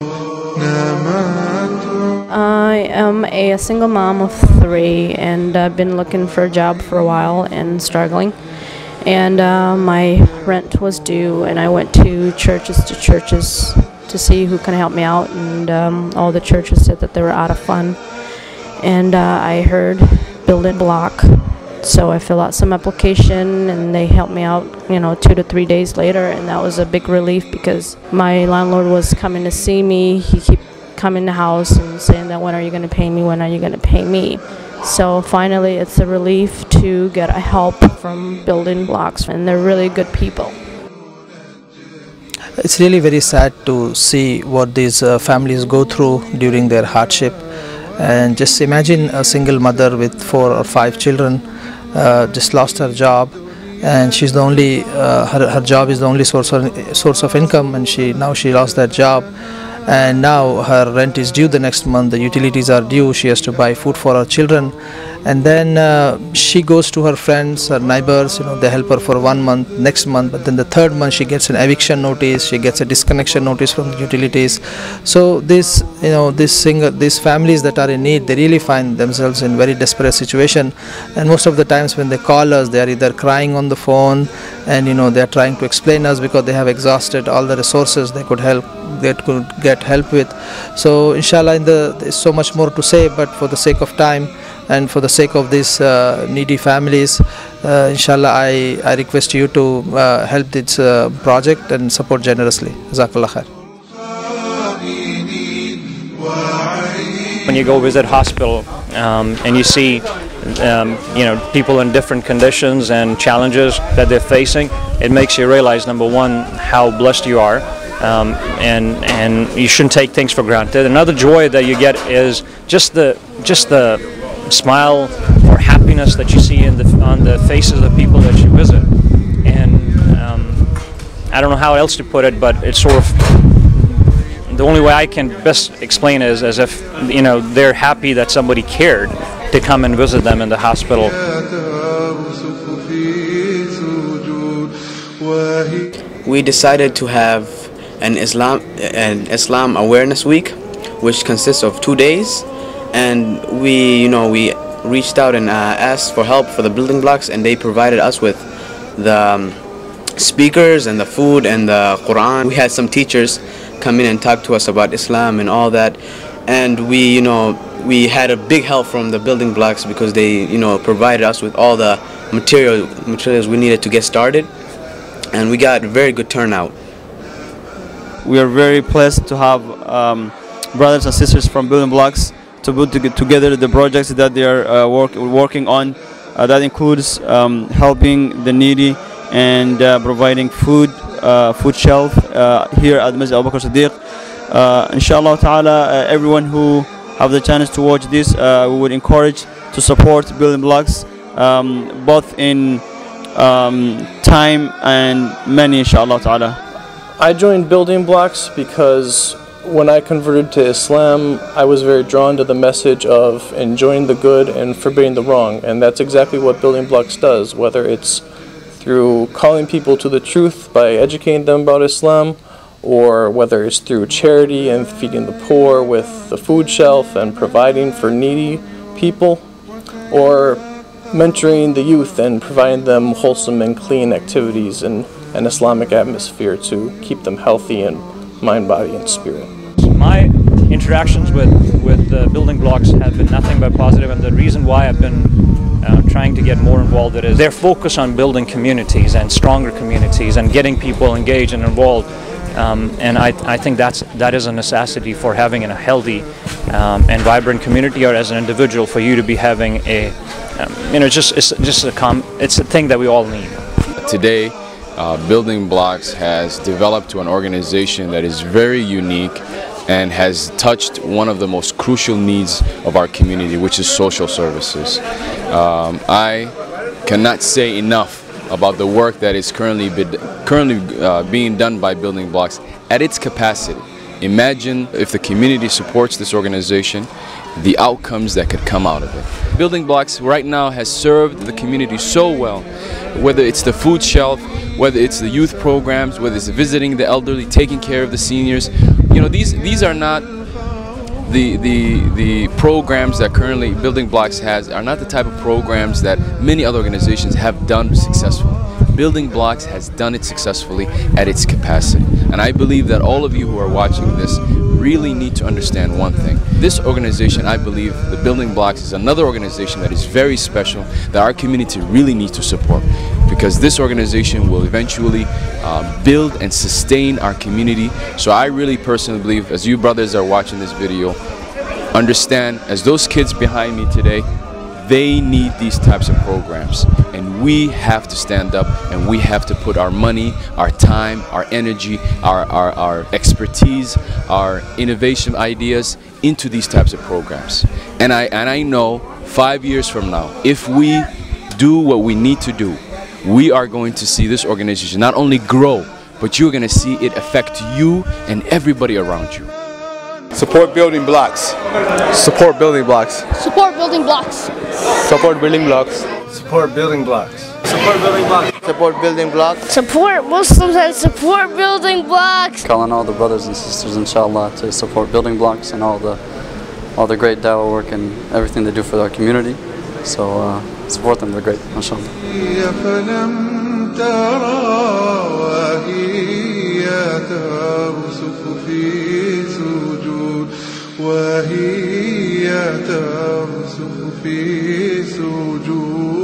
I am a single mom of 3, and I've been looking for a job for a while and struggling. And my rent was due, and I went to churches to see who can help me out, and all the churches said that they were out of fund. And I heard Building Block, so I fill out some application, and they helped me out, 2 to 3 days later, and that was a big relief because my landlord was coming to see me. He kept coming to the house and saying that, when are you going to pay me, when are you going to pay me? So finally it's a relief to get a help from Building Blocks, and they're really good people. It's really very sad to see what these families go through during their hardship. And just imagine a single mother with 4 or 5 children just lost her job, and she's the only her job is the only source of income, and now she lost that job, and now her rent is due the next month, the utilities are due, she has to buy food for her children, and then she goes to her friends, her neighbors, they help her for 1 month, next month, but then the 3rd month she gets an eviction notice, she gets a disconnection notice from the utilities. So these families that are in need, they really find themselves in very desperate situation, and most of the times when they call us, they are either crying on the phone, and they are trying to explain us because they have exhausted all the resources they could get help with. So inshallah, there's so much more to say, but for the sake of time and for the sake of these needy families, inshallah, I request you to help this project and support generously. Jazakallah khair. When you go visit hospital and you see people in different conditions and challenges that they're facing, it makes you realize, number one, how blessed you are, and you shouldn't take things for granted. Another joy that you get is just the smile or happiness that you see on the faces of people that you visit. And I don't know how else to put it, but it's sort of, the only way I can best explain it is as if they're happy that somebody cared to come and visit them in the hospital. We decided to have an Islam Awareness Week, which consists of 2 days, and we reached out and asked for help for the Building Blocks, and they provided us with the speakers and the food and the Quran. We had some teachers come in and talk to us about Islam and all that, and we had a big help from the Building Blocks because they provided us with all the materials we needed to get started, and we got a very good turnout. We are very blessed to have brothers and sisters from Building Blocks to put together the projects that they are working on. That includes helping the needy and providing food shelf here at Masjid Abu Bakr Siddiq. Inshallah ta'ala, everyone who have the chance to watch this, we would encourage to support Building Blocks, both in time and money, inshallah ta'ala. I joined Building Blocks because when I converted to Islam, I was very drawn to the message of enjoying the good and forbidding the wrong, and that's exactly what Building Blocks does, whether it's through calling people to the truth by educating them about Islam, or whether it's through charity and feeding the poor with the food shelf and providing for needy people, or mentoring the youth and providing them wholesome and clean activities and an Islamic atmosphere to keep them healthy in mind, body, and spirit. My interactions with the Building Blocks have been nothing but positive, and the reason why I've been trying to get more involved is their focus on building communities and stronger communities and getting people engaged and involved. And I think that is a necessity for having a healthy and vibrant community, or as an individual, for you to be having a it's a thing that we all need. Today, Building Blocks has developed to an organization that is very unique and has touched one of the most crucial needs of our community, which is social services. I cannot say enough about the work that is currently being done by Building Blocks at its capacity. Imagine if the community supports this organization, the outcomes that could come out of it. Building Blocks right now has served the community so well, whether it's the food shelf, whether it's the youth programs, whether it's visiting the elderly, taking care of the seniors. You know, these are not the programs that currently Building Blocks has are not the type of programs that many other organizations have done successfully. Building Blocks has done it successfully at its capacity. And I believe that all of you who are watching this really need to understand one thing. This organization, I believe, the Building Blocks, is another organization that is very special, that our community really needs to support, because this organization will eventually build and sustain our community. So I really personally believe, as you brothers are watching this video, understand, as those kids behind me today, they need these types of programs, and we have to stand up and we have to put our money, our time, our energy, our expertise, our innovation ideas into these types of programs. And I know 5 years from now, if we do what we need to do, we are going to see this organization not only grow, but you're going to see it affect you and everybody around you. Support Building Blocks. Support Building Blocks. Support Building Blocks. Support Building Blocks. Support Building Blocks. Support Building Blocks. Support Building Blocks. Support Muslims and support Building Blocks. Calling all the brothers and sisters, inshallah, to support Building Blocks and all the great dawah work and everything they do for our community. So support them, they're great, mashallah. وهي ترسخ في سجود